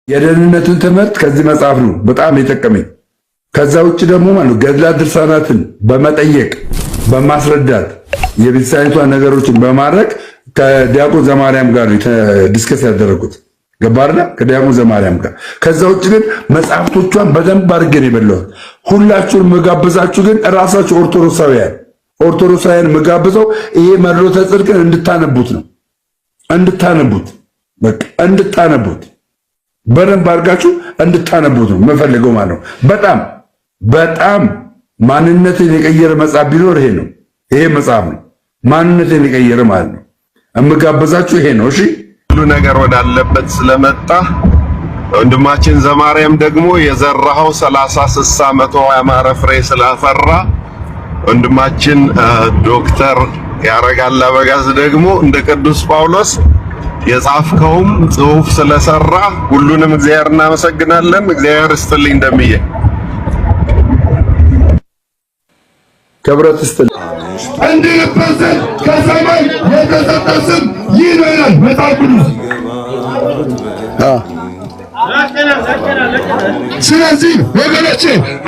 የደህንነትን ትምህርት ከዚህ መጽሐፍ ነው በጣም የጠቀመኝ። ከዛ ውጭ ደግሞ ማለት ገድላት ድርሳናትን በመጠየቅ በማስረዳት የቤተክርስቲያኒቷን ነገሮችን በማድረግ ከዲያቆን ዘማርያም ጋር ዲስከስ ያደረጉት ገባርና ከዲያቆን ዘማርያም ጋር። ከዛ ውጭ ግን መጽሐፍቶቿን በደንብ አድርጌ ነው የበላሁት። ሁላችሁን መጋብዛችሁ ግን ራሳችሁ ኦርቶዶክሳውያን መጋብዘው ይሄ መድሎተ ጽድቅን እንድታነቡት ነው። እንድታነቡት በደንብ አድርጋችሁ እንድታነቡት ነው የምፈልገው ማለት ነው። በጣም ማንነትን የቀየረ መጽሐፍ ቢኖር ይሄ ነው። ይሄ መጽሐፍ ነው ማንነትን የቀየረ ማለት ነው። እምጋበዛችሁ ይሄ ነው። እሺ ሁሉ ነገር ወዳለበት ስለመጣ ወንድማችን ዘማርያም ደግሞ የዘራኸው 30 60 መቶ ያማረ ፍሬ ስላፈራ ወንድማችን ዶክተር ያረጋል አበጋዝ ደግሞ እንደ ቅዱስ ጳውሎስ የጻፍከውም ጽሑፍ ስለሰራ ሁሉንም እግዚአብሔር እናመሰግናለን። እግዚአብሔር ይስጥልኝ እንደምዬ ክብረት ይስጥልኝ። እንድንበዘን ከሰማይ የተሰጠ ስም ይህ ነው ይላል መጽሐፍ ቅዱስ። ስለዚህ ወገኖቼ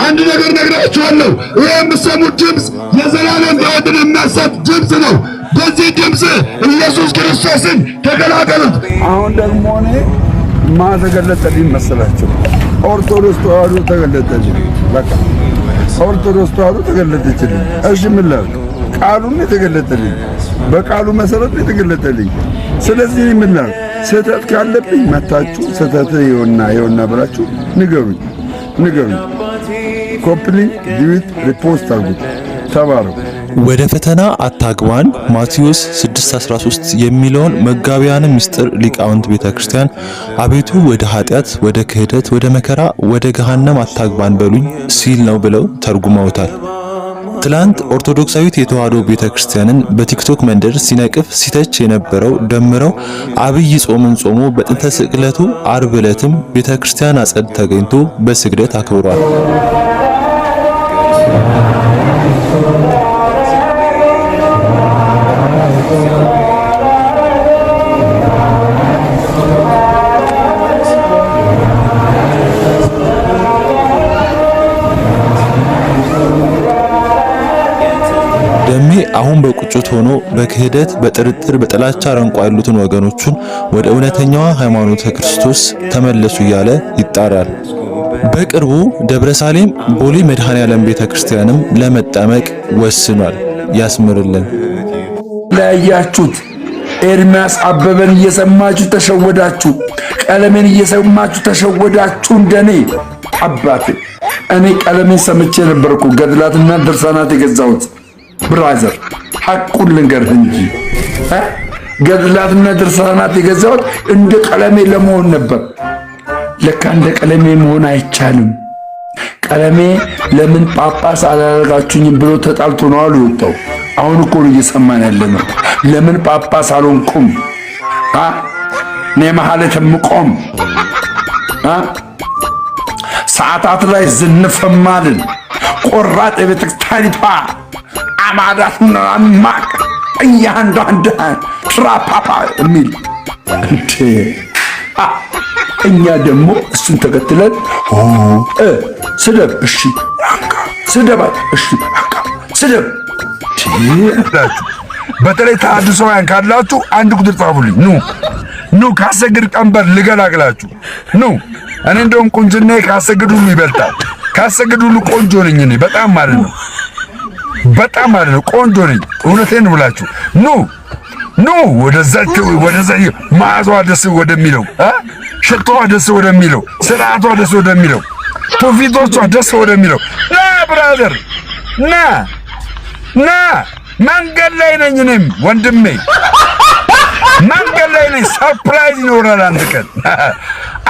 አንድ ነገር ነግራችኋለሁ። ይህ የምትሰሙት ድምፅ የዘላለም ሕይወትን የሚያሰጥ ድምፅ ነው። በዚህ ድምፅ ኢየሱስ ክርስቶስን ተቀላቀሉት። አሁን ደግሞ እኔ ተገለጠልኝ መሰላችሁ? ኦርቶዶክስ ተዋሕዶ ተገለጠልኝ። በቃ ኦርቶዶክስ ተዋሕዶ ተገለጠችልኝ። እሺ ምን ላድርግ? ቃሉን የተገለጠልኝ በቃሉ መሰረት የተገለጠልኝ። ስለዚህ ምን ላድርግ? ስህተት ካለብኝ መታችሁ ስህተት ይኸውና ብላችሁ ንገሩኝ። ኮፕሊንግ ዲዊት ሪፖስት አድርጉት። ተባረኩ። ወደ ፈተና አታግባን ማቴዎስ 6:13 የሚለውን መጋቢያነ ምስጢር ሊቃውንት ቤተክርስቲያን አቤቱ ወደ ኃጢአት፣ ወደ ክህደት፣ ወደ መከራ፣ ወደ ገሃነም አታግባን በሉኝ ሲል ነው ብለው ተርጉመውታል። ትላንት ኦርቶዶክሳዊት የተዋሕዶ ቤተክርስቲያንን በቲክቶክ መንደር ሲነቅፍ ሲተች የነበረው ደምረው አብይ ጾምን ጾሞ በጥንተ ስቅለቱ ዓርብ ዕለትም ቤተክርስቲያን አጸድ ተገኝቶ በስግደት አክብሯል። ደሜ አሁን በቁጭት ሆኖ በክህደት በጥርጥር በጥላቻ አረንቋ ያሉትን ወገኖቹን ወደ እውነተኛዋ ሃይማኖተ ክርስቶስ ተመለሱ እያለ ይጣራል። በቅርቡ ደብረሳሌም ቦሌ መድኃኔዓለም ቤተክርስቲያንም ለመጠመቅ ወስኗል። ያስምርልን። ለያያችሁት ኤርሚያስ አበበን እየሰማችሁ ተሸወዳችሁ፣ ቀለሜን እየሰማችሁ ተሸወዳችሁ። እንደኔ አባቴ እኔ ቀለሜን ሰምቼ ነበርኩ ገድላትና ድርሳናት የገዛሁት። ብራዘር ሐቁን ልንገርህ እንጂ ገድላትና ድርሳናት የገዛሁት እንደ ቀለሜ ለመሆን ነበር። ለካ እንደ ቀለሜ መሆን አይቻልም። ቀለሜ ለምን ጳጳስ አላደረጋችሁኝም ብሎ ተጣልቶ ነው አሉ ወጣው። አሁን እኮ ነው እየሰማን ያለነው። ለምን ጳጳስ አልሆንኩም? እኔ መሐሌት የምቆም ሰዓታት ላይ ዝንፈማልን ቆራጥ የቤተክርስቲያኒቷ አማዳትና ማቅ እያንዳንዱ ትራፓፓ የሚል እንዴ! እኛ ደግሞ እሱን ተከትለን ስደብ፣ እሺ ስደባት፣ እሺ ስደብ። በተለይ ተሐድሶውያን ካላችሁ አንድ ቁጥር ጻፉልኝ። ኑ ካሰግድ ቀንበር ልገላግላችሁ ኑ። እኔ እንደውም ቁንጅናዬ ካሰግድ ሁሉ ይበልጣል። ካሰግድ ሁሉ ቆንጆ ነኝ እኔ በጣም ማለት ነው። ቆንጆ ነኝ። እውነቴን ብላችሁ ኑ ወደዛ መዓዛዋ ደስ ወደሚለው ሽቶዋ ደስ ወደሚለው ስርዓቷ ደስ ወደሚለው ትውፊቶቿ ደስ ወደሚለው ና ብራዘር ና መንገድ ላይ ነኝ እኔም ወንድሜ መንገድ ላይ ነኝ። ሰርፕራይዝ ይኖራል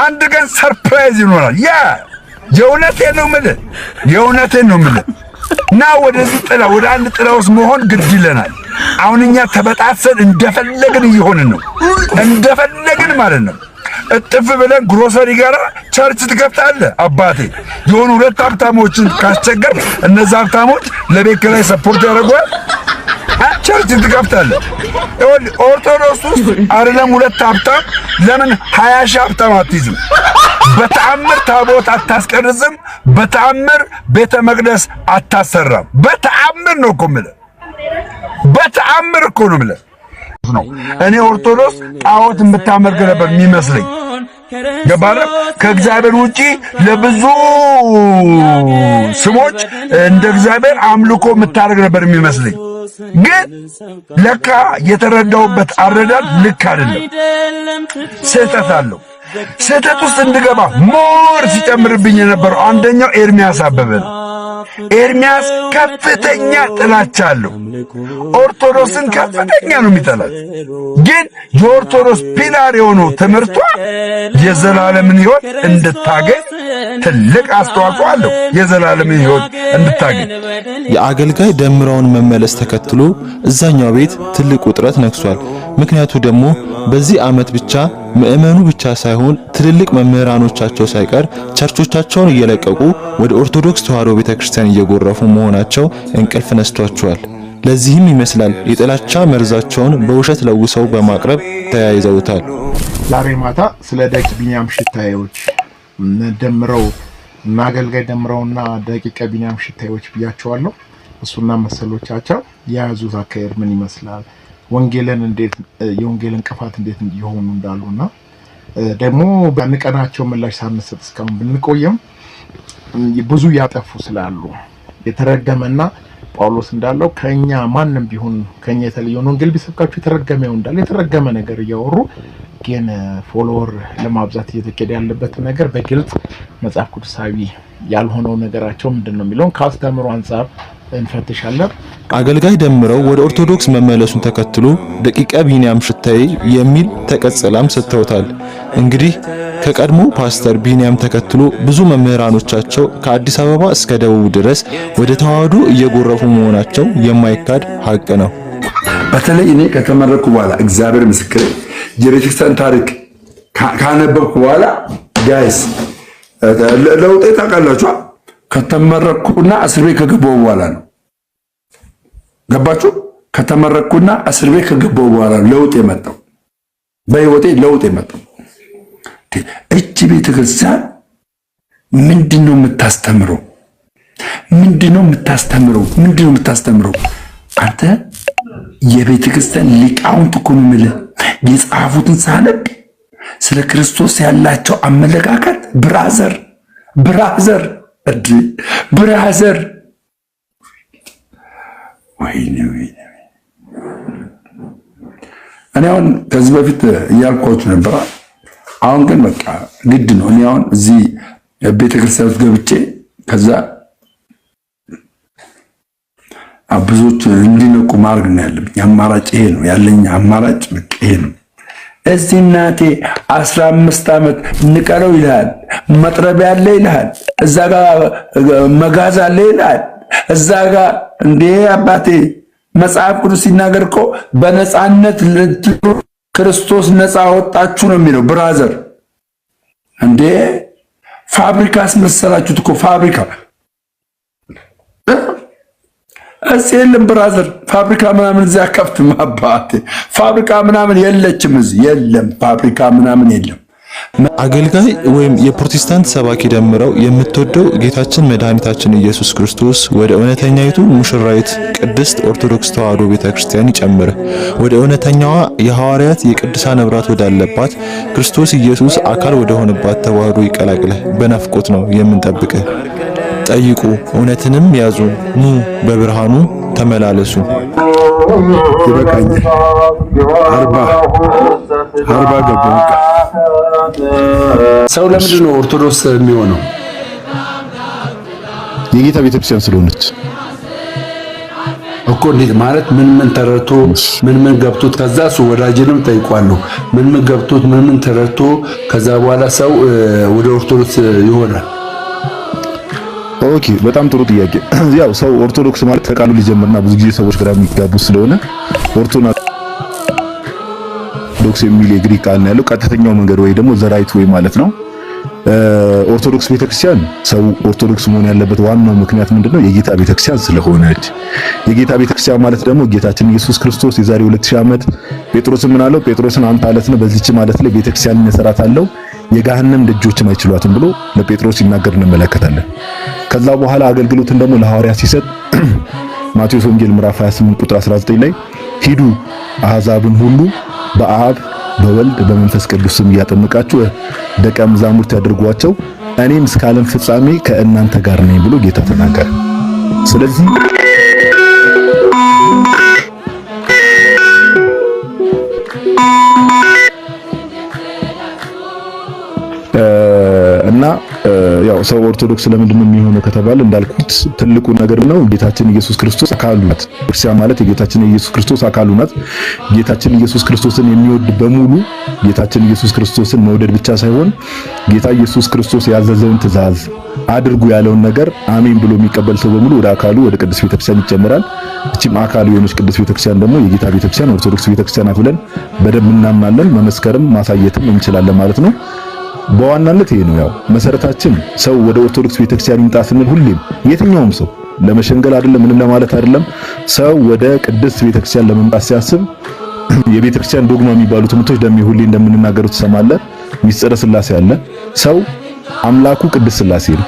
አንድ ቀን ሰርፕራይዝ ይኖራል። የእውነቴን ነው የምልህ ና ወደዚህ ጥላ ወደ አንድ ጥላ ውስጥ መሆን ግድ ይለናል። አሁን እኛ ተበጣሰን እንደፈለግን እየሆንን ነው። እንደፈለግን ማለት ነው። እጥፍ ብለን ግሮሰሪ ጋር ቸርች ትከፍታለህ። አባቴ የሆኑ ሁለት ሀብታሞችን ካስቸገር እነዛ ሀብታሞች ለቤት ኪራይ ሰፖርት ያደርጓል። ቸርች ትከፍታለህ። ኦርቶዶክስ ውስጥ አይደለም 2 ሀብታም ለምን 20 ሺህ ሀብታም አትይዝም? በተአምር ታቦት አታስቀርጽም። በተአምር ቤተ መቅደስ አታሰራም። በተአምር ነው እኮ የምልህ፣ በተአምር እኮ ነው የምልህ። እኔ ኦርቶዶክስ ጣዖት የምታመልክ ነበር የሚመስለኝ። ገባህ? ከእግዚአብሔር ውጪ ለብዙ ስሞች እንደ እግዚአብሔር አምልኮ የምታደርግ ነበር የሚመስለኝ። ግን ለካ የተረዳውበት አረዳድ ልክ አይደለም፣ ስህተት አለው። ስህተት ውስጥ እንድገባ ሞር ሲጨምርብኝ የነበረው አንደኛው ኤርሚያስ አበበ ነው። ኤርሚያስ ከፍተኛ ጥላቻ አለው። ኦርቶዶክስን ከፍተኛ ነው የሚጠላት። ግን የኦርቶዶክስ ፒላር የሆነው ትምህርቷ የዘላለምን ሕይወት እንድታገኝ ትልቅ አስተዋጽኦ አለው። የዘላለምን ሕይወት እንድታገኝ የአገልጋይ ደምረውን መመለስ ተከትሎ እዛኛው ቤት ትልቅ ውጥረት ነግሷል። ምክንያቱ ደግሞ በዚህ ዓመት ብቻ ምዕመኑ ብቻ ሳይሆን ትልልቅ መምህራኖቻቸው ሳይቀር ቸርቾቻቸውን እየለቀቁ ወደ ኦርቶዶክስ ተዋሕዶ ቤተክርስቲያን እየጎረፉ መሆናቸው እንቅልፍ ነስቷቸዋል። ለዚህም ይመስላል የጥላቻ መርዛቸውን በውሸት ለውሰው በማቅረብ ተያይዘውታል። ዛሬ ማታ ስለ ደቂ ቢንያም ሽታዬዎች ደምረው አገልጋይ ደምረውና ደቂቀ ቢንያም ሽታዬዎች ብያቸዋለሁ። እሱና መሰሎቻቸው የያዙት አካሄድ ምን ይመስላል? ወንጌልን እንዴት የወንጌል እንቅፋት እንዴት እየሆኑ እንዳሉና ደግሞ በንቀናቸው ምላሽ ሳንሰጥ እስካሁን ብንቆየም ብዙ ያጠፉ ስላሉ የተረገመና ጳውሎስ እንዳለው ከኛ ማንንም ቢሆን ከኛ የተለየውን ወንጌል ቢሰብካችሁ የተረገመው እንዳለ የተረገመ ነገር እያወሩ ግን ፎሎወር ለማብዛት እየተከደ ያለበት ነገር በግልጽ መጽሐፍ ቅዱሳዊ ያልሆነው ነገራቸው ምንድነው የሚለውን ካስተምሩ አንፃር እንፈትሻለን። አገልጋይ ደምረው ወደ ኦርቶዶክስ መመለሱን ተከትሎ ደቂቀ ቢንያም ሽታዬ የሚል ተቀጽላም ሰጥተውታል። እንግዲህ ከቀድሞ ፓስተር ቢንያም ተከትሎ ብዙ መምህራኖቻቸው ከአዲስ አበባ እስከ ደቡብ ድረስ ወደ ተዋሕዶ እየጎረፉ መሆናቸው የማይካድ ሀቅ ነው። በተለይ እኔ ከተመረኩ በኋላ እግዚአብሔር ምስክሬ የቤተክርስቲያን ታሪክ ካነበብኩ በኋላ ጋይስ ለውጤ ታውቃላችሁ። ከተመረኩና እስር ቤት ከገባሁ በኋላ ነው። ገባችሁ? ከተመረኩና እስር ቤት ከገባሁ በኋላ ለውጥ የመጣው በህይወቴ ለውጥ የመጣው። እቺ ቤተክርስቲያን ምንድነው የምታስተምረው? ምንድነው የምታስተምረው? አንተ የቤተክርስቲያን ሊቃውንት እኮ ነው የምልህ። የጻፉትን ሳነብ ስለ ክርስቶስ ያላቸው አመለካከት ብራዘር ወይኔ እኔ አሁን ከዚህ በፊት እያልኳችሁ ነበር። አሁን ግን በቃ ግድ ነው። እኔ አሁን እዚህ ቤተክርስቲያን ውስጥ ገብቼ ከዛ ብዙዎች እንዲነቁ ማድረግ ነው ያለብኝ። አማራጭ ይሄ ነው ያለኝ አማራጭ በቃ ይሄ ነው። እዚህ እናቴ 15 ዓመት ንቀለው ይልሃል፣ መጥረቢያ አለ ይልሃል፣ እዛ ጋር መጋዝ አለ ይልሃል፣ እዛ ጋር እንዴ አባቴ መጽሐፍ ቅዱስ ሲናገር እኮ በነፃነት ክርስቶስ ነፃ ወጣችሁ ነው የሚለው። ብራዘር እንዴ ፋብሪካ አስመሰላችሁት እኮ ፋብሪካ እዚህ የለም ብራዘር። ፋብሪካ ምናምን እዚያ ከፍትም አባቴ ፋብሪካ ምናምን የለችም፣ እዚህ የለም ፋብሪካ ምናምን የለም። አገልጋይ ወይም የፕሮቴስታንት ሰባኪ ደምረው የምትወደው ጌታችን መድኃኒታችን ኢየሱስ ክርስቶስ ወደ እውነተኛይቱ ሙሽራይት ቅድስት ኦርቶዶክስ ተዋሕዶ ቤተክርስቲያን ይጨምር። ወደ እውነተኛዋ የሐዋርያት የቅዱሳን ነብራት ወዳለባት ክርስቶስ ኢየሱስ አካል ወደ ሆነባት ተዋሕዶ ይቀላቅልህ። በናፍቆት ነው የምንጠብቅህ። ጠይቁ እውነትንም ያዙ፣ ኑ በብርሃኑ ተመላለሱ። ይበቃኛል። 40 ገባ። ሰው ለምንድን ነው ኦርቶዶክስ የሚሆነው? የጌታ ቤተክርስቲያን ስለሆነች እኮ። እንዴት ማለት ምን ተረድቶ ምን ገብቶት ከዛ እሱ ወዳጅንም ጠይቋለሁ ምን ገብቶት ምን ተረድቶ ከዛ በኋላ ሰው ወደ ኦርቶዶክስ ይሆናል? ኦኬ፣ በጣም ጥሩ ጥያቄ። ያው ሰው ኦርቶዶክስ ማለት ከቃሉ ሊጀምርና ብዙ ጊዜ ሰዎች ግራ የሚጋቡ ስለሆነ ኦርቶዶክስ የሚል የግሪክ ቃል ነው ያለው። ቀጥተኛው መንገድ ወይ ደግሞ ዘራይት ወይ ማለት ነው። ኦርቶዶክስ ቤተክርስቲያን ሰው ኦርቶዶክስ መሆን ያለበት ዋናው ምክንያት ምንድነው? የጌታ ቤተክርስቲያን ስለሆነች። የጌታ ቤተክርስቲያን ማለት ደግሞ ጌታችን ኢየሱስ ክርስቶስ የዛሬ 2000 ዓመት ጴጥሮስን ምን አለው? ጴጥሮስን አንተ አለት ነህ፣ በዚህች ማለት ላይ ቤተክርስቲያን እሰራታለሁ፣ የገሃነም ደጆችም አይችሏትም ብሎ ለጴጥሮስ ሲናገር እንመለከታለን። ከዛ በኋላ አገልግሎትን ደግሞ ለሐዋርያት ሲሰጥ ማቴዎስ ወንጌል ምዕራፍ 28 ቁጥር 19 ላይ ሂዱ አሕዛብን ሁሉ በአብ በወልድ በመንፈስ ቅዱስ ስም እያጠመቃችሁ ደቀ መዛሙርት ያድርጓቸው እኔም እስከ ዓለም ፍጻሜ ከእናንተ ጋር ነኝ ብሎ ጌታ ተናገረ። ስለዚህ እና ያው ሰው ኦርቶዶክስ ለምንድን ነው የሚሆነው ከተባለ እንዳልኩት ትልቁ ነገር ነው ጌታችን ኢየሱስ ክርስቶስ አካሉ ናት። ክርስቲያን ማለት የጌታችን ኢየሱስ ክርስቶስ አካሉ ናት። ጌታችን ኢየሱስ ክርስቶስን የሚወድ በሙሉ ጌታችን ኢየሱስ ክርስቶስን መውደድ ብቻ ሳይሆን ጌታ ኢየሱስ ክርስቶስ ያዘዘውን ትእዛዝ አድርጉ ያለውን ነገር አሜን ብሎ የሚቀበል ሰው በሙሉ ወደ አካሉ ወደ ቅዱስ ቤተክርስቲያን ይጨመራል። እቺም አካሉ የሆነች ቅዱስ ቤተክርስቲያን ደግሞ የጌታ ቤተክርስቲያን ኦርቶዶክስ ቤተክርስቲያን ናት ብለን በደንብ እናምናለን። መመስከርም ማሳየትም እንችላለን ማለት ነው። በዋናነት ይሄ ነው። ያው መሰረታችን ሰው ወደ ኦርቶዶክስ ቤተክርስቲያን ይምጣ ስንል ሁሌም የትኛውም ሰው ለመሸንገል አይደለም፣ ምንም ለማለት አይደለም። ሰው ወደ ቅድስት ቤተክርስቲያን ለመምጣት ሲያስብ የቤተክርስቲያን ዶግማ የሚባሉ ትምህርቶች ደም ሁሌ እንደምንናገሩት ትሰማለህ። ሚስጥረ ሥላሴ አለ። ሰው አምላኩ ቅድስት ሥላሴ ነው።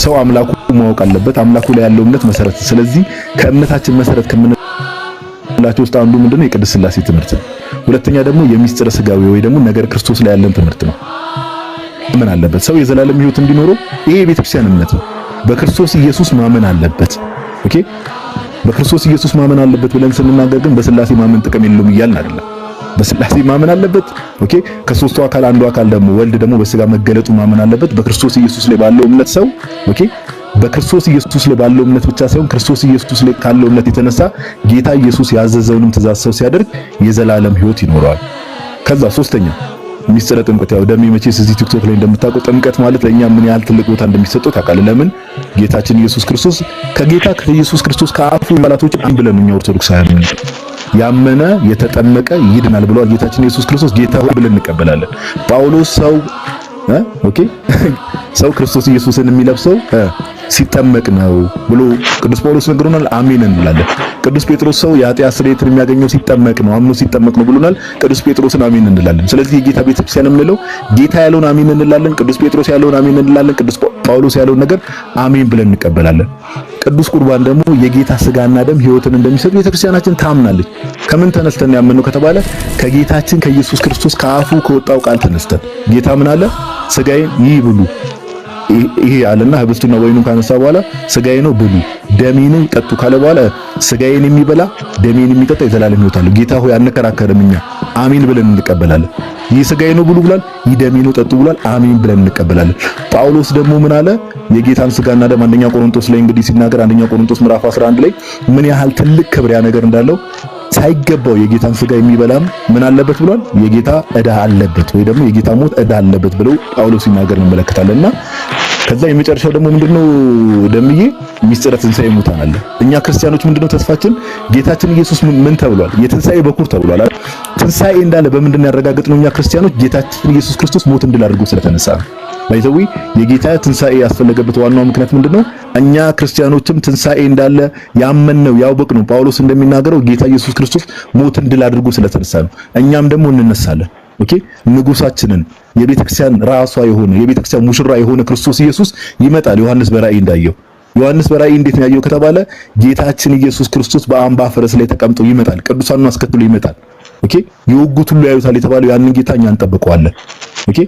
ሰው አምላኩ ማወቅ አለበት። አምላኩ ላይ ያለው እምነት መሰረት። ስለዚህ ከእምነታችን መሰረት ከምንላቸው ውስጥ አንዱ ምንድነው? የቅድስት ሥላሴ ትምህርት ነው። ሁለተኛ ደግሞ የሚስጥረ ሥጋዌ ወይ ደግሞ ነገር ክርስቶስ ላይ ያለን ትምህርት ነው። ምን አለበት ሰው የዘላለም ሕይወት እንዲኖረው ይሄ የቤተክርስቲያን እምነት ነው። በክርስቶስ ኢየሱስ ማመን አለበት። ኦኬ በክርስቶስ ኢየሱስ ማመን አለበት ብለን ስንናገር ግን በሥላሴ ማመን ጥቅም የለውም እያልን አይደለም። በሥላሴ ማመን አለበት። ኦኬ ከሶስቱ አካል አንዱ አካል ደግሞ ወልድ ደግሞ በሥጋ መገለጡ ማመን አለበት። በክርስቶስ ኢየሱስ ላይ ባለው እምነት ሰው ኦኬ በክርስቶስ ኢየሱስ ላይ ባለው እምነት ብቻ ሳይሆን ክርስቶስ ኢየሱስ ላይ ካለው እምነት የተነሳ ጌታ ኢየሱስ ያዘዘውንም ትእዛዝ ሰው ሲያደርግ የዘላለም ሕይወት ይኖረዋል። ከዛ ሶስተኛ ሚስጥረ ጥምቀት። ያው ደሜ መቼስ እዚህ ቲክቶክ ላይ እንደምታውቀው ጥምቀት ማለት ለኛ ምን ያህል ትልቅ ቦታ እንደሚሰጠው ታውቃለህ። ለምን ጌታችን ኢየሱስ ክርስቶስ ከጌታ ከኢየሱስ ክርስቶስ ከአፉ ቃላቶች አንድ ብለን እኛ ኦርቶዶክሳውያን ያመነ የተጠመቀ ይድናል ብሏል ጌታችን ኢየሱስ ክርስቶስ። ጌታ ሆይ ብለን እንቀበላለን። ጳውሎስ ሰው ክርስቶስ ኢየሱስን የሚለብሰው ሲጠመቅ ነው ብሎ ቅዱስ ጳውሎስ ነግሮናል። አሜን እንላለን። ቅዱስ ጴጥሮስ ሰው የኃጢአት ስርየትን የሚያገኘው ሲጠመቅ ነው፣ አምኖ ሲጠመቅ ነው ብሎናል። ቅዱስ ጴጥሮስን አሜን እንላለን። ስለዚህ የጌታ ቤተክርስቲያን የምንለው ጌታ ያለውን አሜን እንላለን፣ ቅዱስ ጴጥሮስ ያለውን አሜን እንላለን፣ ቅዱስ ጳውሎስ ያለውን ነገር አሜን ብለን እንቀበላለን። ቅዱስ ቁርባን ደግሞ የጌታ ስጋና ደም ሕይወትን እንደሚሰጥ ቤተክርስቲያናችን ታምናለች። ከምን ተነስተን ያመንነው ከተባለ ከጌታችን ከኢየሱስ ክርስቶስ ከአፉ ከወጣው ቃል ተነስተን ጌታ ምን አለ? ስጋዬን ይህ ብሉ ይሄ አለና ህብስቱና ወይኑን ካነሳ በኋላ ስጋዬ ነው ብሉ ደሜን ጠጡ ካለ በኋላ ስጋዬን የሚበላ ደሜን የሚጠጣ የዘላለም ሕይወት አለው። ጌታ ሆይ አንከራከርም፣ እኛ አሜን ብለን እንቀበላለን። ይህ ስጋዬ ነው ብሉ ብሏል፣ ይህ ደሜ ነው ጠጡ ብሏል፣ አሜን ብለን እንቀበላለን። ጳውሎስ ደግሞ ምን አለ? የጌታን ስጋና ደም አንደኛ ቆሮንቶስ ላይ እንግዲህ ሲናገር አንደኛ ቆሮንቶስ ምዕራፍ 11 ላይ ምን ያህል ትልቅ ክብር ያ ነገር እንዳለው ሳይገባው የጌታን ስጋ የሚበላም ምን አለበት ብሏል? የጌታ ዕዳ አለበት ወይ ደግሞ የጌታ ሞት ዕዳ አለበት ብለው ጳውሎስ ሲናገር እንመለከታለንና ከዛ የመጨረሻው ደግሞ ምንድነው? ደምዬ ሚስጥረ ትንሣኤ ሙታን አለ። እኛ ክርስቲያኖች ምንድነው ተስፋችን? ጌታችን ኢየሱስ ምን ተብሏል? የትንሣኤ በኩር ተብሏል አይደል? ትንሣኤ እንዳለ በምንድነው ያረጋግጥነው? እኛ ክርስቲያኖች ጌታችን ኢየሱስ ክርስቶስ ሞትን ድል አድርጎ ስለተነሳ ነው። ባይዘዊ የጌታ ትንሣኤ ያስፈለገበት ዋናው ምክንያት ምንድነው? እኛ ክርስቲያኖችም ትንሣኤ እንዳለ ያመንነው ያውበቅነው ጳውሎስ እንደሚናገረው ጌታ ኢየሱስ ክርስቶስ ሞትን ድል አድርጎ ስለተነሳ ነው። እኛም ደግሞ እንነሳለን። ኦኬ ንጉሳችንን የቤተክርስቲያን ራሷ የሆነ የቤተክርስቲያን ሙሽራ የሆነ ክርስቶስ ኢየሱስ ይመጣል። ዮሐንስ በራእይ እንዳየው ዮሐንስ በራእይ እንዴት ነው ያየው ከተባለ ጌታችን ኢየሱስ ክርስቶስ በአምባ ፈረስ ላይ ተቀምጦ ይመጣል። ቅዱሳኑን አስከትሎ ይመጣል። ኦኬ የወጉት ሁሉ ያዩታል የተባለው ያንን ጌታ እኛ እንጠብቀዋለን። ኦኬ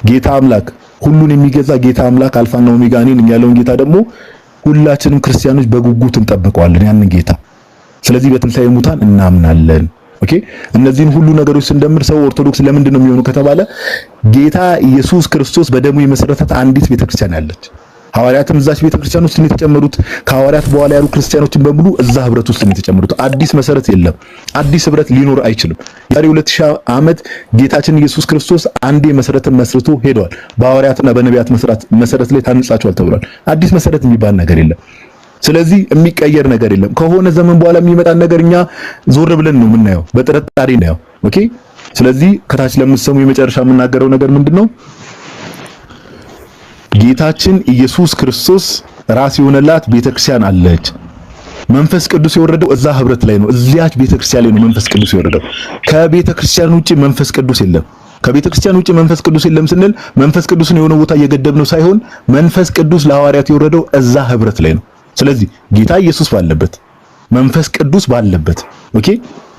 ጌታ አምላክ ሁሉን የሚገዛ ጌታ አምላክ አልፋና ኦሜጋ ነኝ ያለውን ጌታ ደግሞ ሁላችንም ክርስቲያኖች በጉጉት እንጠብቀዋለን ያንን ጌታ። ስለዚህ በትንሣኤ ሙታን እናምናለን። ኦኬ እነዚህን ሁሉ ነገሮች ስንደምር ሰው ኦርቶዶክስ ለምንድን ነው የሚሆነው ከተባለ ጌታ ኢየሱስ ክርስቶስ በደሙ የመሰረታት አንዲት ቤተክርስቲያን ያለች። ሐዋርያትም እዛች ቤተክርስቲያን ውስጥ ነው የተጨመሩት። ከሐዋርያት በኋላ ያሉ ክርስቲያኖችን በሙሉ እዛ ህብረት ውስጥ ነው የተጨመሩት። አዲስ መሰረት የለም። አዲስ ህብረት ሊኖር አይችልም። ዛሬ 2000 ዓመት ጌታችን ኢየሱስ ክርስቶስ አንዴ መሰረትን መስርቶ ሄዷል። በሐዋርያትና በነቢያት መሰረት ላይ ታንጻቸዋል ተብሏል። አዲስ መሰረት የሚባል ነገር የለም። ስለዚህ የሚቀየር ነገር የለም። ከሆነ ዘመን በኋላ የሚመጣ ነገር እኛ ዞር ብለን ነው የምናየው፣ በጥርጣሬ ነው። ኦኬ ስለዚህ ከታች ለምትሰሙ የመጨረሻ የምናገረው ነገር ምንድነው? ጌታችን ኢየሱስ ክርስቶስ ራስ የሆነላት ቤተክርስቲያን አለች። መንፈስ ቅዱስ የወረደው እዛ ህብረት ላይ ነው። እዚያች ቤተክርስቲያን ላይ ነው መንፈስ ቅዱስ የወረደው። ከቤተክርስቲያን ውጪ መንፈስ ቅዱስ የለም። ከቤተክርስቲያን ውጪ መንፈስ ቅዱስ የለም ስንል መንፈስ ቅዱስን የሆነ ቦታ እየገደብነው ሳይሆን መንፈስ ቅዱስ ለሐዋርያት የወረደው እዛ ህብረት ላይ ነው። ስለዚህ ጌታ ኢየሱስ ባለበት፣ መንፈስ ቅዱስ ባለበት፣ ኦኬ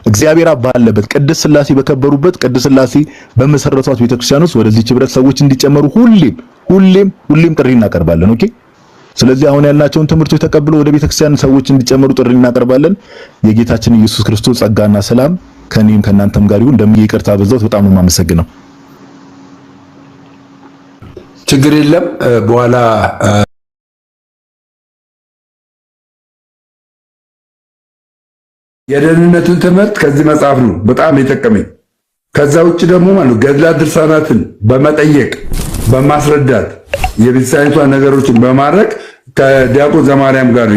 እግዚአብሔር አብ ባለበት፣ ቅድስት ሥላሴ በከበሩበት፣ ቅድስት ሥላሴ በመሰረቷት ቤተክርስቲያን ውስጥ ወደዚህ ህብረት ሰዎች እንዲጨመሩ ሁሌም ጥሪ እናቀርባለን። ኦኬ ስለዚህ አሁን ያልናቸውን ትምህርቶች ተቀብለው ወደ ቤተክርስቲያን ሰዎች እንዲጨመሩ ጥሪ እናቀርባለን። የጌታችን ኢየሱስ ክርስቶስ ጸጋና ሰላም ከኔም ከናንተም ጋር ይሁን። እንደምን ይቅርታ በዛውት በጣም ነው የማመሰግነው። ችግር የለም። በኋላ የደህንነቱን ትምህርት ከዚህ መጽሐፍ ነው በጣም የጠቀመኝ። ከዛ ውጭ ደግሞ ማለት ገድላት ድርሳናትን በመጠየቅ በማስረዳት የቤተክርስቲያኒቷን ነገሮችን በማድረግ ከዲያቆን ዘማርያም ጋር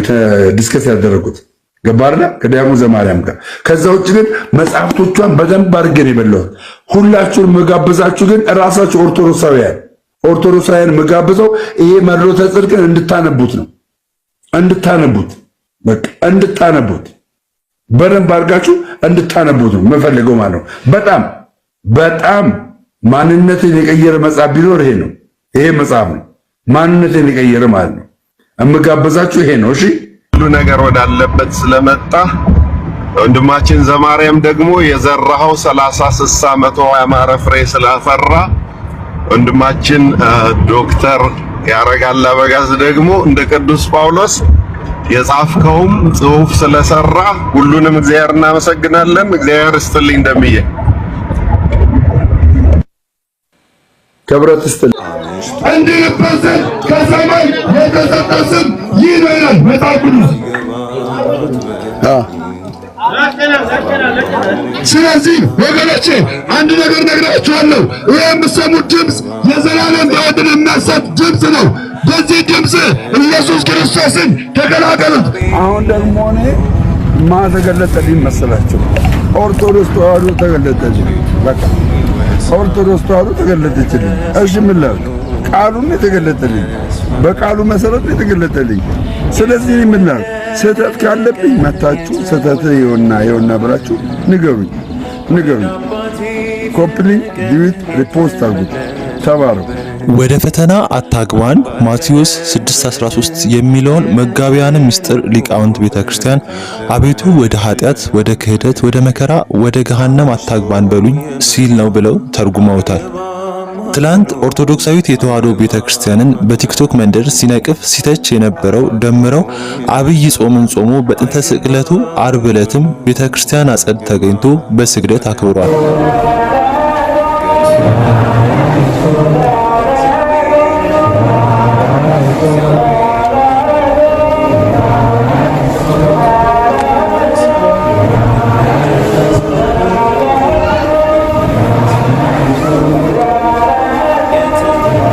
ዲስከስ ያደረጉት ገባርና ከዲያቆን ዘማርያም ጋር። ከዛ ውጭ ግን መጽሐፍቶቿን በደንብ አድርጌ ነው የበላሁት። ሁላችሁን መጋብዛችሁ ግን ራሳችሁ ኦርቶዶክሳውያን መጋብዘው ይሄ መድሎተ ጽድቅን እንድታነቡት ነው። እንድታነቡት በደንብ አድርጋችሁ እንድታነቡት ነው የምፈልገው ማለት ነው። በጣም ማንነትን የቀየረ መጽሐፍ ቢኖር ይሄ ነው። ይሄ መጽሐፍ ነው ማንነትን የቀየረ ማለት ነው። እምጋብዛችሁ ይሄ ነው። እሺ ሁሉ ነገር ወዳለበት ስለመጣ ወንድማችን ዘማርያም ደግሞ የዘራኸው 30 60 100 ያማረ ፍሬ ስላፈራ ወንድማችን ዶክተር ያረጋል አበጋዝ ደግሞ እንደ ቅዱስ ጳውሎስ የጻፍከውም ጽሑፍ ስለሰራ ሁሉንም እግዚአብሔር እናመሰግናለን። እግዚአብሔር ይስጥልኝ እንደምዬ ክብረት ይስጥልኝ። እንድንበዘን ከሰማይ የተሰጠ ስም ይህ ነው ይላል መጽሐፍ ቅዱስ። ስለዚህ ወገኖቼ አንድ ነገር ነግራችኋለሁ። ይህ የምትሰሙት ድምፅ የዘላለም ሕይወትን የሚያሰጥ ድምፅ ነው። በዚህ ድምፅ ኢየሱስ ክርስቶስን ተቀላቀሉት። አሁን ደግሞ እኔ ተገለጠልኝ መሰላችሁ? ኦርቶዶክስ ተዋህዶ ተገለጠልኝ። በቃ ኦርቶዶክስ ተዋህዶ ተገለጠችልኝ። እሺ ምን ላድርግ? ቃሉን የተገለጠልኝ በቃሉ መሰረት የተገለጠልኝ። ስለዚህ ምን ላድርግ? ስህተት ካለብኝ መታችሁ ስህተት ይኸውና ብላችሁ ንገሩኝ። ኮፕሊንግ ዲዊት ሪፖስት አድርጉት። ተባረኩ። ወደ ፈተና አታግባን ማቴዎስ 6:13 የሚለውን መጋቢያነ ምስጢር ሊቃውንት ቤተክርስቲያን አቤቱ ወደ ኃጢአት፣ ወደ ክህደት፣ ወደ መከራ፣ ወደ ገሃነም አታግባን በሉኝ ሲል ነው ብለው ተርጉመውታል። ትላንት ኦርቶዶክሳዊት የተዋሕዶ ቤተክርስቲያንን በቲክቶክ መንደር ሲነቅፍ ሲተች የነበረው ደምረው አብይ ጾምን ጾሞ በጥንተ ስቅለቱ ዓርብ ዕለትም ቤተክርስቲያን አጸድ ተገኝቶ በስግደት አክብሯል።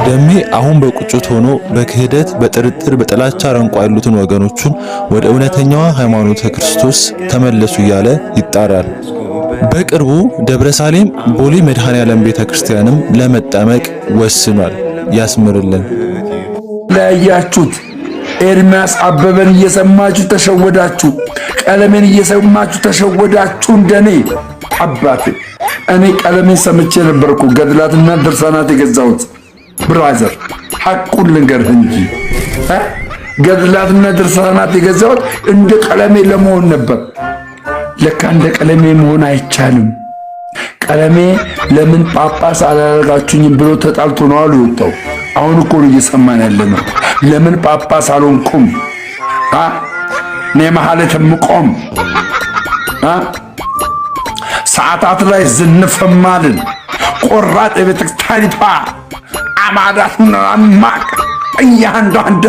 ደሜ አሁን በቁጭት ሆኖ በክህደት በጥርጥር በጥላቻ አረንቋ ያሉትን ወገኖቹን ወደ እውነተኛዋ ሃይማኖተ ክርስቶስ ተመለሱ እያለ ይጣራል። በቅርቡ ደብረ ሳሌም ቦሌ መድኃኔዓለም ቤተክርስቲያንም ለመጠመቅ ወስኗል። ያስምርልን። ለያያችሁት ኤርሚያስ አበበን እየሰማችሁ ተሸወዳችሁ፣ ቀለሜን እየሰማችሁ ተሸወዳችሁ። እንደኔ አባቴ እኔ ቀለሜን ሰምቼ ነበርኩ ገድላትና ድርሳናት የገዛሁት። ብራዘር ሐቁን ልንገርህ እንጂ ገድላትና ድርሳናት የገዛሁት እንደ ቀለሜ ለመሆን ነበር። ለካ እንደ ቀለሜ መሆን አይቻልም። ቀለሜ ለምን ጳጳስ አላደረጋችሁኝም ብሎ ተጣልቶ ነው አሉ የወጣው። አሁን እኮ ነው እየሰማን ያለነው። ለምን ጳጳስ አልሆንኩም? እኔ መሐሌት የምቆም ሰዓታት ላይ ዝንፈማልን ቆራጥ የቤተክርስቲያኒቷ አማዳትና ማቅ እያንዳንዱ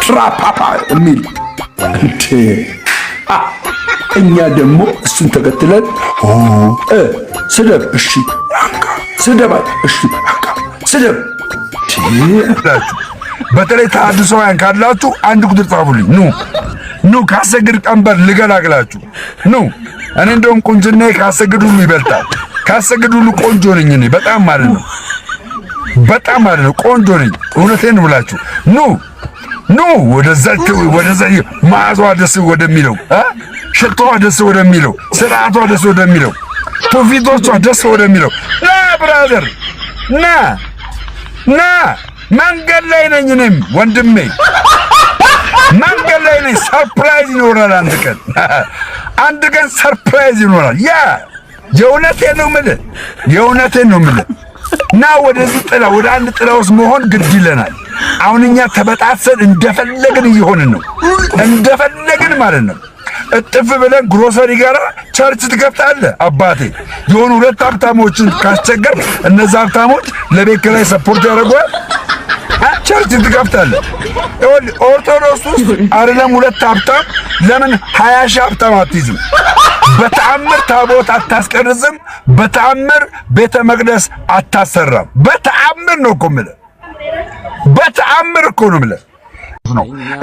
ትራፓፓ የሚል እንዴ! እኛ ደግሞ እሱን ተከትለን ስደብ፣ እሺ ስደባት፣ እሺ ስደብ። በተለይ ተሐድሶያን ካላችሁ አንድ ቁጥር ጻፉልኝ። ኑ ካሰግድ ቀንበር ልገላግላችሁ ኑ። እኔ እንደውም ቁንጅናዬ ካሰግድ ሁሉ ይበልጣል። ካሰግድ ሁሉ ቆንጆ ነኝ እኔ በጣም ማለት ነው። በጣም አይደል ቆንጆ ነኝ። እውነቴን ብላችሁ ኑ ወደዛ መዓዛዋ ደስ ወደሚለው ሽቶዋ ደስ ወደሚለው ስርዓቷ ደስ ወደሚለው ትውፊቶቿ ደስ ወደሚለው ና ብራዘር ና መንገድ ላይ ነኝ እኔም ወንድሜ መንገድ ላይ ነኝ። ሰርፕራይዝ ይኖራል አንድ ቀን ሰርፕራይዝ ይኖራል። የእውነቴን ነው የምልህ እና ወደዚህ ጥላ ወደ አንድ ጥላ ውስጥ መሆን ግድ ይለናል። አሁን እኛ ተበጣሰን እንደፈለግን እየሆንን ነው። እንደፈለግን ማለት ነው። እጥፍ ብለን ግሮሰሪ ጋር ቸርች ትከፍታለህ። አባቴ የሆኑ ሁለት ሀብታሞችን ካስቸገር እነዛ ሀብታሞች ለቤት ኪራይ ሰፖርት ያደርጓል። ቸርች ትከፍታለህ። ኦርቶዶክስ ውስጥ አይደለም ሁለት ሀብታም ለምን 20 ሺህ ሀብታም አትይዝም? በተአምር ታቦት አታስቀርጽም። በተአምር ቤተ መቅደስ አታሰራም። በተአምር ነው እኮ የምልህ። በተአምር እኮ ነው የምልህ።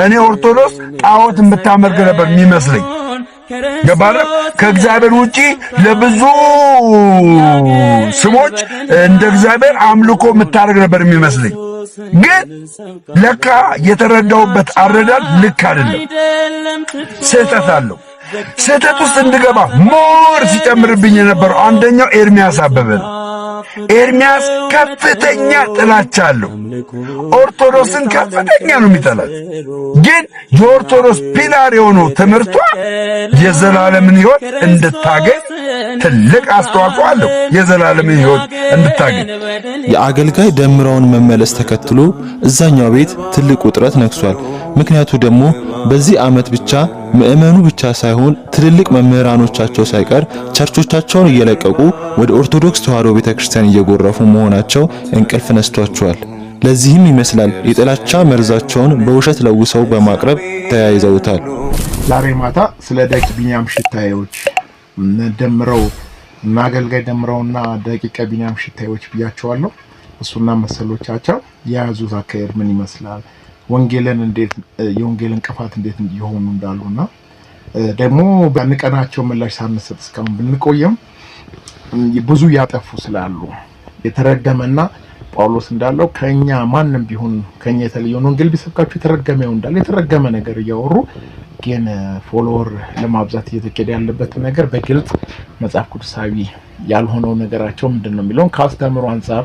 እኔ ኦርቶዶክስ ጣዖት የምታመልክ ነበር የሚመስለኝ። ገባህ? ከእግዚአብሔር ውጪ ለብዙ ስሞች እንደ እግዚአብሔር አምልኮ የምታደርግ ነበር የሚመስለኝ። ግን ለካ የተረዳውበት አረዳድ ልክ አይደለም። ስህተት አለው። ስህተት ውስጥ እንድገባ ሞር ሲጨምርብኝ የነበረው አንደኛው ኤርሚያስ አበበ ነው። ኤርሚያስ ከፍተኛ ጥላቻ አለው። ኦርቶዶክስን ከፍተኛ ነው የሚጠላት። ግን የኦርቶዶክስ ፒላር የሆነው ትምህርቷ የዘላለምን ሕይወት እንድታገኝ ትልቅ አስተዋጽኦ አለው። የዘላለምን ሕይወት እንድታገኝ የአገልጋይ ደምረውን መመለስ ተከትሎ እዛኛው ቤት ትልቅ ውጥረት ነግሷል። ምክንያቱ ደግሞ በዚህ ዓመት ብቻ ምእመኑ ብቻ ሳይሆን ትልልቅ መምህራኖቻቸው ሳይቀር ቸርቾቻቸውን እየለቀቁ ወደ ኦርቶዶክስ ተዋሕዶ ቤተክርስቲያን እየጎረፉ መሆናቸው እንቅልፍ ነስቷቸዋል። ለዚህም ይመስላል የጥላቻ መርዛቸውን በውሸት ለውሰው በማቅረብ ተያይዘውታል። ዛሬ ማታ ስለ ደቂቅ ቢንያም ሽታዬዎች ደምረው እና አገልጋይ ደምረውና ደቂቅ ቢንያም ሽታዬዎች ብያቸዋለሁ። እሱና መሰሎቻቸው የያዙት አካሄድ ምን ይመስላል? ወንጌልን እንዴት የወንጌል እንቅፋት እንዴት እየሆኑ እንዳሉና ደግሞ በንቀናቸው ምላሽ ሳንሰጥ እስካሁን ብንቆየም ብዙ ያጠፉ ስላሉ የተረገመና ጳውሎስ እንዳለው ከኛ ማንም ቢሆን ከኛ የተለየውን ወንጌል ቢሰብካችሁ የተረገመው እንዳለ የተረገመ ነገር እያወሩ ግን ፎሎወር ለማብዛት እየተከደ ያለበት ነገር በግልጽ መጽሐፍ ቅዱሳዊ ያልሆነው ነገራቸው ምንድነው የሚለውን ከአስተምሮ አንፃር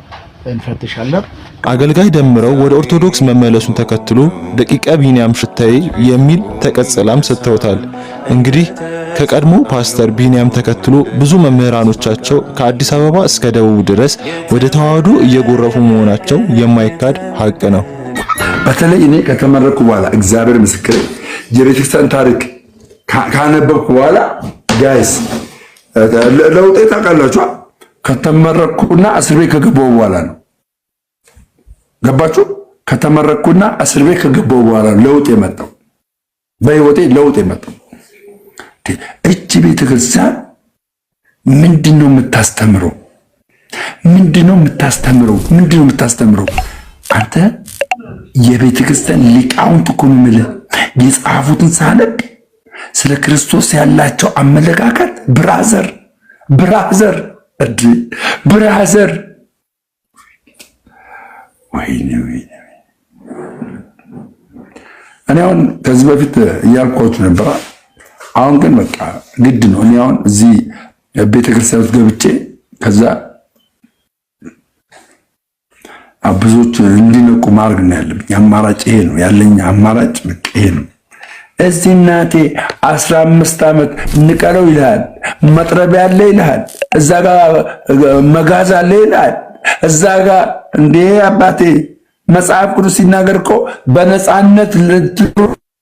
እንፈትሻለን። አገልጋይ ደምረው ወደ ኦርቶዶክስ መመለሱን ተከትሎ ደቂቀ ቢንያም ሽታዬ የሚል ተቀጽላም ሰጥተውታል። እንግዲህ ከቀድሞ ፓስተር ቢንያም ተከትሎ ብዙ መምህራኖቻቸው ከአዲስ አበባ እስከ ደቡብ ድረስ ወደ ተዋሕዶ እየጎረፉ መሆናቸው የማይካድ ሀቅ ነው። በተለይ እኔ ከተመረኩ በኋላ እግዚአብሔር ምስክር የቤተክርስቲያን ታሪክ ካነበብኩ በኋላ ጋይስ ለውጤ ታውቃላችሁ። ከተመረኩና እስር ቤት ከገባው በኋላ ነው። ገባችሁ? ከተመረኩና እስር ቤት ከገባው በኋላ ለውጥ የመጣው በህይወቴ ለውጥ የመጣው። እቺ ቤተክርስቲያን ምንድነው የምታስተምረው? ምንድነው የምታስተምረው? አንተ የቤተክርስቲያን ሊቃውንት እኮ ነው የምልህ። የጻፉትን ሳነብ ስለ ክርስቶስ ያላቸው አመለካከት ብራዘር ወይኔ እኔ አሁን ከዚህ በፊት እያልኳችሁ ነበር። አሁን ግን በቃ ግድ ነው። እኔ አሁን እዚህ ቤተክርስቲያን ውስጥ ገብቼ ከዛ ብዙዎች እንዲነቁ ማድረግ ነው ያለብኝ። አማራጭ ይሄ ነው ያለኝ አማራጭ በቃ ይሄ ነው። እዚህ እናቴ 15 ዓመት ንቀለው ይልሃል፣ መጥረቢያ አለ ይልሃል፣ እዛ ጋር መጋዝ አለ ይልሃል፣ እዛ ጋር እንዴ አባቴ መጽሐፍ ቅዱስ ሲናገር እኮ በነፃነት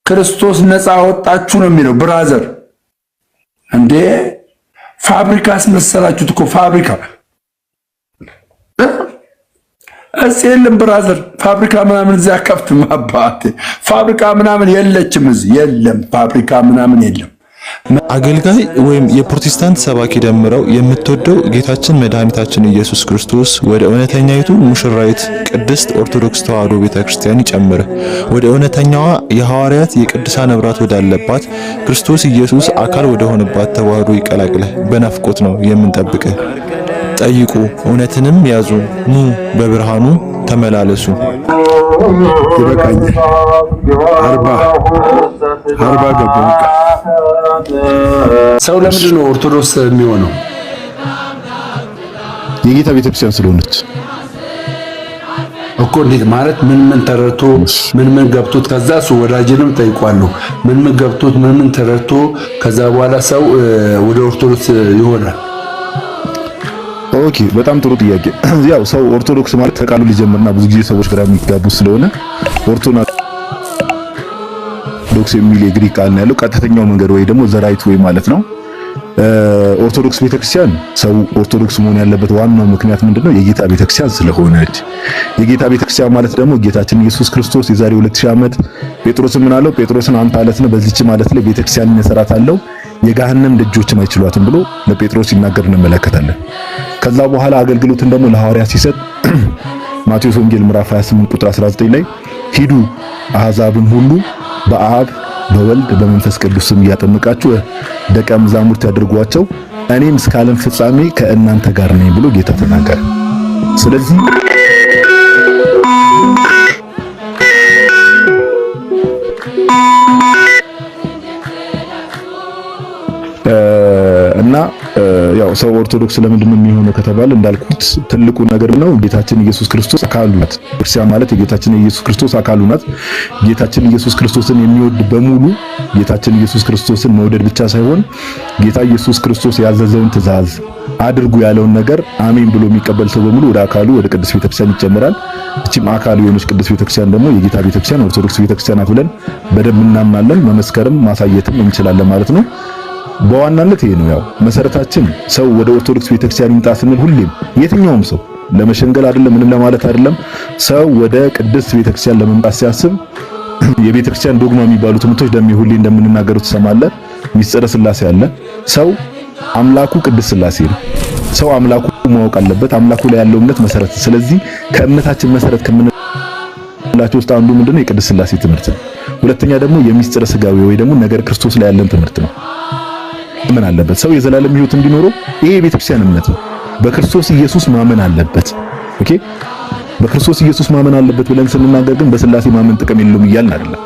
ክርስቶስ ነፃ ወጣችሁ ነው የሚለው። ብራዘር እንዴ ፋብሪካ አስመሰላችሁት እኮ ፋብሪካ እዚህ የለም ብራዘር። ፋብሪካ ምናምን እዚህ አከፍትም አባቴ። ፋብሪካ ምናምን የለችም እዚህ የለም። ፋብሪካ ምናምን የለም። አገልጋይ ወይም የፕሮቴስታንት ሰባኪ ደምረው የምትወደው ጌታችን መድኃኒታችን ኢየሱስ ክርስቶስ ወደ እውነተኛይቱ ሙሽራይት ቅድስት ኦርቶዶክስ ተዋሕዶ ቤተክርስቲያን ይጨምር። ወደ እውነተኛዋ የሐዋርያት የቅዱሳን ነብራት ወዳለባት ክርስቶስ ኢየሱስ አካል ወደ ሆነባት ተዋሕዶ ይቀላቅልህ። በናፍቆት ነው የምንጠብቅህ። ጠይቁ እውነትንም ያዙ፣ ኑ በብርሃኑ ተመላለሱ። ይበቃኛል። 40 ገባ። ሰው ለምንድን ነው ኦርቶዶክስ የሚሆነው? የጌታ ቤተክርስቲያን ስለሆነች እኮ። እንዴት ማለት ምን ተረድቶ ምን ገብቶት ከዛ እሱ ወዳጅንም ጠይቋለሁ ምን ገብቶት ምን ተረድቶ ከዛ በኋላ ሰው ወደ ኦርቶዶክስ ይሆናል? ኦኬ፣ በጣም ጥሩ ጥያቄ። ያው ሰው ኦርቶዶክስ ማለት ከቃሉ ሊጀምርና ብዙ ጊዜ ሰዎች ግራ የሚጋቡ ስለሆነ ኦርቶዶክስ የሚል የግሪክ ቃል ነው ያለው። ቀጥተኛው መንገድ ወይ ደግሞ ዘራይት ወይ ማለት ነው። ኦርቶዶክስ ቤተክርስቲያን ሰው ኦርቶዶክስ መሆን ያለበት ዋናው ምክንያት ምንድነው? የጌታ ቤተክርስቲያን ስለሆነች። የጌታ ቤተክርስቲያን ማለት ደግሞ ጌታችን ኢየሱስ ክርስቶስ የዛሬ 2000 ዓመት ጴጥሮስን ምን አለው? ጴጥሮስን አንተ አለት ነህ፣ በዚህች ማለት ላይ ቤተክርስቲያንን እሰራታለሁ፣ የገሃነም ደጆችም አይችሏትም ብሎ ለጴጥሮስ ሲናገር እንመለከታለን። ከዛ በኋላ አገልግሎትን ደግሞ ለሐዋርያት ሲሰጥ ማቴዎስ ወንጌል ምዕራፍ 28 ቁጥር 19 ላይ ሂዱ አሕዛብን ሁሉ በአብ በወልድ በመንፈስ ቅዱስ ስም እያጠመቃችሁ ደቀ መዛሙርት ያድርጓቸው፣ እኔም እስከ ዓለም ፍጻሜ ከእናንተ ጋር ነኝ ብሎ ጌታ ተናገረ። ስለዚህ እና ያው ሰው ኦርቶዶክስ ለምንድን ነው የሚሆነው ከተባለ እንዳልኩት ትልቁ ነገር ነው ጌታችን ኢየሱስ ክርስቶስ አካሉ ናት። ክርስቲያን ማለት የጌታችን ኢየሱስ ክርስቶስ አካሉ ናት። ጌታችን ኢየሱስ ክርስቶስን የሚወድ በሙሉ ጌታችን ኢየሱስ ክርስቶስን መውደድ ብቻ ሳይሆን ጌታ ኢየሱስ ክርስቶስ ያዘዘውን ትእዛዝ አድርጉ ያለውን ነገር አሜን ብሎ የሚቀበል ሰው በሙሉ ወደ አካሉ ወደ ቅዱስ ቤተክርስቲያን ይጨመራል። እቺም አካሉ የሆነች ቅዱስ ቤተክርስቲያን ደግሞ የጌታ ቤተክርስቲያን ኦርቶዶክስ ቤተክርስቲያን ናት ብለን በደንብ እናምናለን። መመስከርም ማሳየትም እንችላለን ማለት ነው። በዋናነት ይሄ ነው። ያው መሰረታችን ሰው ወደ ኦርቶዶክስ ቤተክርስቲያን ይምጣ ስንል ሁሌም የትኛውም ሰው ለመሸንገል አይደለም፣ ምንም ለማለት አይደለም። ሰው ወደ ቅድስት ቤተክርስቲያን ለመምጣት ሲያስብ የቤተክርስቲያን ዶግማ የሚባሉ ትምህርቶች ደም ሁሌ እንደምንናገረው ትሰማለህ። ሚስጥረ ሥላሴ አለ። ሰው አምላኩ ቅድስት ሥላሴ ነው። ሰው አምላኩ ማወቅ አለበት። አምላኩ ላይ ያለው እምነት መሰረት። ስለዚህ ከእምነታችን መሰረት ከምንላቸው ውስጥ አንዱ ምንድነው? የቅድስት ሥላሴ ትምህርት ነው። ሁለተኛ ደግሞ የሚስጥረ ሥጋዌ ወይ ደግሞ ነገር ክርስቶስ ላይ ያለን ትምህርት ነው። ምን አለበት ሰው የዘላለም ሕይወት እንዲኖረው ይሄ የቤተክርስቲያን እምነት ነው። በክርስቶስ ኢየሱስ ማመን አለበት። ኦኬ፣ በክርስቶስ ኢየሱስ ማመን አለበት ብለን ስንናገር ግን በሥላሴ ማመን ጥቅም የለውም እያልን አይደለም።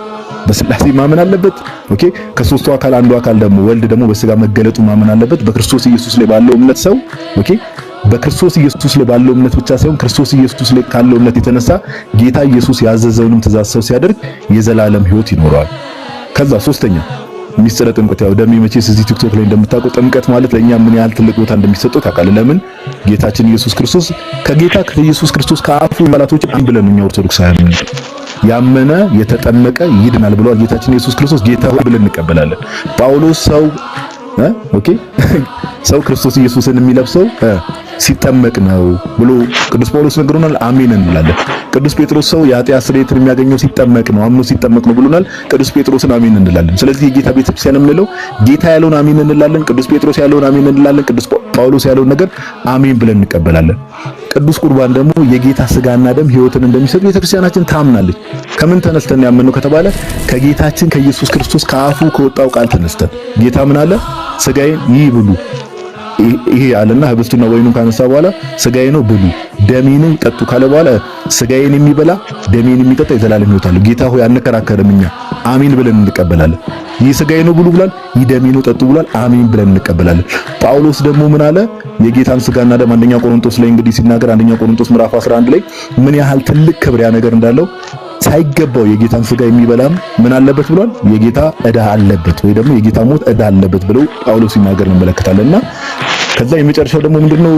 በሥላሴ ማመን አለበት። ኦኬ፣ ከሶስቱ አካል አንዱ አካል ደግሞ ወልድ ደግሞ በሥጋ መገለጡ ማመን አለበት። በክርስቶስ ኢየሱስ ላይ ባለው እምነት ሰው ኦኬ፣ በክርስቶስ ኢየሱስ ላይ ባለው እምነት ብቻ ሳይሆን ክርስቶስ ኢየሱስ ላይ ካለው እምነት የተነሳ ጌታ ኢየሱስ ያዘዘውንም ትእዛዝ ሰው ሲያደርግ የዘላለም ሕይወት ይኖረዋል። ከዛ ሶስተኛ ሚስጥረ ጥምቀት። ያው ደሜ መቼስ እዚህ ቲክቶክ ላይ እንደምታውቀው ጥምቀት ማለት ለኛ ምን ያህል ትልቅ ቦታ እንደሚሰጠው ታውቃለህ። ለምን ጌታችን ኢየሱስ ክርስቶስ ከጌታ ከኢየሱስ ክርስቶስ ከአፉ ቃላቶች አንድ ብለን እኛ ኦርቶዶክሳውያን ያመነ የተጠመቀ ይድናል ብሏል ጌታችን ኢየሱስ ክርስቶስ። ጌታ ሆይ ብለን እንቀበላለን። ጳውሎስ ሰው ክርስቶስ ኢየሱስን የሚለብሰው ሲጠመቅ ነው ብሎ ቅዱስ ጳውሎስ ነግሮናል። አሜን እንላለን። ቅዱስ ጴጥሮስ ሰው የኃጢአት ስርየትን የሚያገኘው ሲጠመቅ ነው፣ አምኖ ሲጠመቅ ነው ብሎናል። ቅዱስ ጴጥሮስን አሜን እንላለን። ስለዚህ የጌታ ቤተክርስቲያን የምንለው ጌታ ያለውን አሜን እንላለን፣ ቅዱስ ጴጥሮስ ያለውን አሜን እንላለን፣ ቅዱስ ጳውሎስ ያለውን ነገር አሜን ብለን እንቀበላለን። ቅዱስ ቁርባን ደግሞ የጌታ ስጋና ደም ሕይወትን እንደሚሰጥ ቤተክርስቲያናችን ታምናለች። ከምን ተነስተን ያመነው ከተባለ ከጌታችን ከኢየሱስ ክርስቶስ ከአፉ ከወጣው ቃል ተነስተን ጌታ ምን አለ? ስጋዬን ይብሉ ይሄ አለና ህብስቱና ወይኑን ካነሳ በኋላ ስጋዬ ነው ብሉ፣ ደሜን ጠጡ ካለ በኋላ ስጋዬን የሚበላ ደሜን የሚጠጣ የዘላለም ሕይወት አለው። ጌታ ሆይ አንከራከርም፣ እኛ አሜን ብለን እንቀበላለን። ይህ ስጋዬ ነው ብሉ ብሏል፣ ይህ ደሜ ነው ጠጡ ብሏል፣ አሜን ብለን እንቀበላለን። ጳውሎስ ደግሞ ምን አለ? የጌታን ስጋና ደም አንደኛ ቆሮንቶስ ላይ እንግዲህ ሲናገር አንደኛ ቆሮንቶስ ምዕራፍ 11 ላይ ምን ያህል ትልቅ ክብር ያ ነገር እንዳለው ሳይገባው የጌታን ስጋ የሚበላም ምን አለበት ብሏል? የጌታ ዕዳ አለበት ወይ ደግሞ የጌታ ሞት ዕዳ አለበት ብለው ጳውሎስ ሲናገር እንመለከታለንና ከዛ የመጨረሻው ደግሞ ምንድነው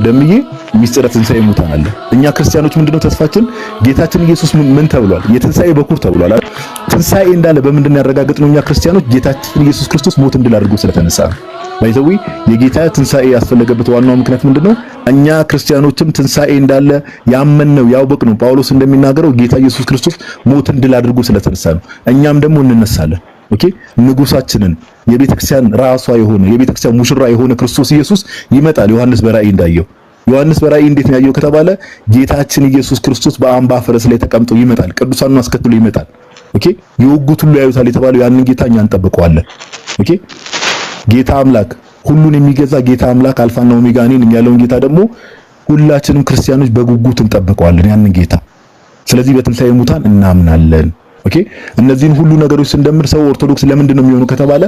ደምዬ ሚስጥረ ትንሣኤ ሙታን አለ። እኛ ክርስቲያኖች ምንድነው ተስፋችን? ጌታችን ኢየሱስ ምን ተብሏል? የትንሣኤ በኩር ተብሏል አይደል? ትንሣኤ እንዳለ በምንድን ያረጋግጥነው? እኛ ክርስቲያኖች ጌታችን ኢየሱስ ክርስቶስ ሞት እንድል አድርጎ ስለተነሳ ነው። ባይዘዊ የጌታ ትንሣኤ ያስፈለገበት ዋናው ምክንያት ምንድነው? እኛ ክርስቲያኖችም ትንሣኤ እንዳለ ያመንነው ያውበቅነው ጳውሎስ እንደሚናገረው ጌታ ኢየሱስ ክርስቶስ ሞት እንድል አድርጎ ስለተነሳ ነው። እኛም ደግሞ እንነሳለን። ኦኬ፣ ንጉሳችንን የቤተክርስቲያን ራሷ የሆነ የቤተክርስቲያን ሙሽራ የሆነ ክርስቶስ ኢየሱስ ይመጣል። ዮሐንስ በራእይ እንዳየው ዮሐንስ በራእይ እንዴት ነው ያየው ከተባለ ጌታችን ኢየሱስ ክርስቶስ በአምባ ፈረስ ላይ ተቀምጦ ይመጣል። ቅዱሳኑን አስከትሎ ይመጣል። ኦኬ፣ የወጉት ሁሉ ያዩታል የተባለው ያንን ጌታ እኛ እንጠብቀዋለን። ኦኬ፣ ጌታ አምላክ ሁሉን የሚገዛ ጌታ አምላክ አልፋና ኦሜጋ ነኝ ያለውን ጌታ ደግሞ ሁላችንም ክርስቲያኖች በጉጉት እንጠብቀዋለን ያንን ጌታ። ስለዚህ በትንሣኤ ሙታን እናምናለን። ኦኬ እነዚህን ሁሉ ነገሮች ስንደምር ሰው ኦርቶዶክስ ለምንድን ነው የሚሆነው ከተባለ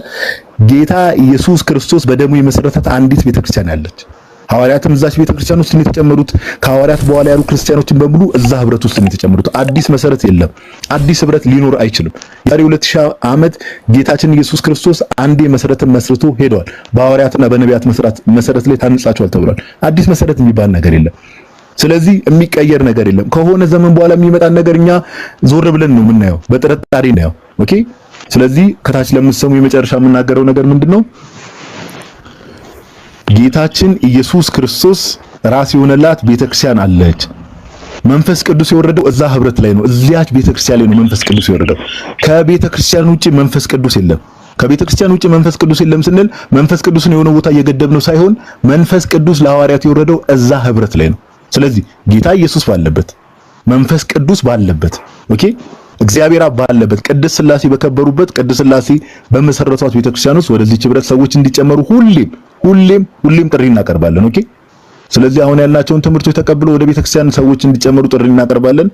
ጌታ ኢየሱስ ክርስቶስ በደሙ የመሰረታት አንዲት ቤተክርስቲያን ያለች። ሐዋርያትም እዛች ቤተክርስቲያን ውስጥ ነው የተጨመሩት። ከሐዋርያት በኋላ ያሉ ክርስቲያኖችን በሙሉ እዛ ህብረት ውስጥ ነው የተጨመሩት። አዲስ መሰረት የለም። አዲስ ህብረት ሊኖር አይችልም። ዛሬ 2000 ዓመት ጌታችን ኢየሱስ ክርስቶስ አንዴ መሰረትን መስርቶ ሄዷል። በሐዋርያትና በነቢያት መሰረት ላይ ታንጻቸዋል ተብሏል። አዲስ መሰረት የሚባል ነገር የለም። ስለዚህ የሚቀየር ነገር የለም። ከሆነ ዘመን በኋላ የሚመጣ ነገር እኛ ዞር ብለን ነው የምናየው፣ በጥርጣሬ ነው። ኦኬ ስለዚህ ከታች ለምትሰሙ የመጨረሻ የምናገረው ነገር ምንድነው? ጌታችን ኢየሱስ ክርስቶስ ራስ የሆነላት ቤተክርስቲያን አለች። መንፈስ ቅዱስ የወረደው እዛ ህብረት ላይ ነው። እዚያች ቤተክርስቲያን ላይ ነው መንፈስ ቅዱስ የወረደው። ከቤተክርስቲያን ውጪ መንፈስ ቅዱስ የለም። ከቤተክርስቲያን ውጪ መንፈስ ቅዱስ የለም ስንል መንፈስ ቅዱስን የሆነ ቦታ እየገደብነው ሳይሆን መንፈስ ቅዱስ ለሐዋርያት የወረደው እዛ ህብረት ላይ ነው። ስለዚህ ጌታ ኢየሱስ ባለበት፣ መንፈስ ቅዱስ ባለበት፣ ኦኬ እግዚአብሔር አብ ባለበት፣ ቅድስት ሥላሴ በከበሩበት፣ ቅድስት ሥላሴ በመሰረቷት ቤተክርስቲያን ውስጥ ወደዚህ ህብረት ሰዎች እንዲጨመሩ ሁሌም ጥሪ እናቀርባለን። ኦኬ ስለዚህ አሁን ያልናቸውን ትምህርቶች ተቀብሎ ወደ ቤተክርስቲያን ሰዎች እንዲጨመሩ ጥሪ እናቀርባለን።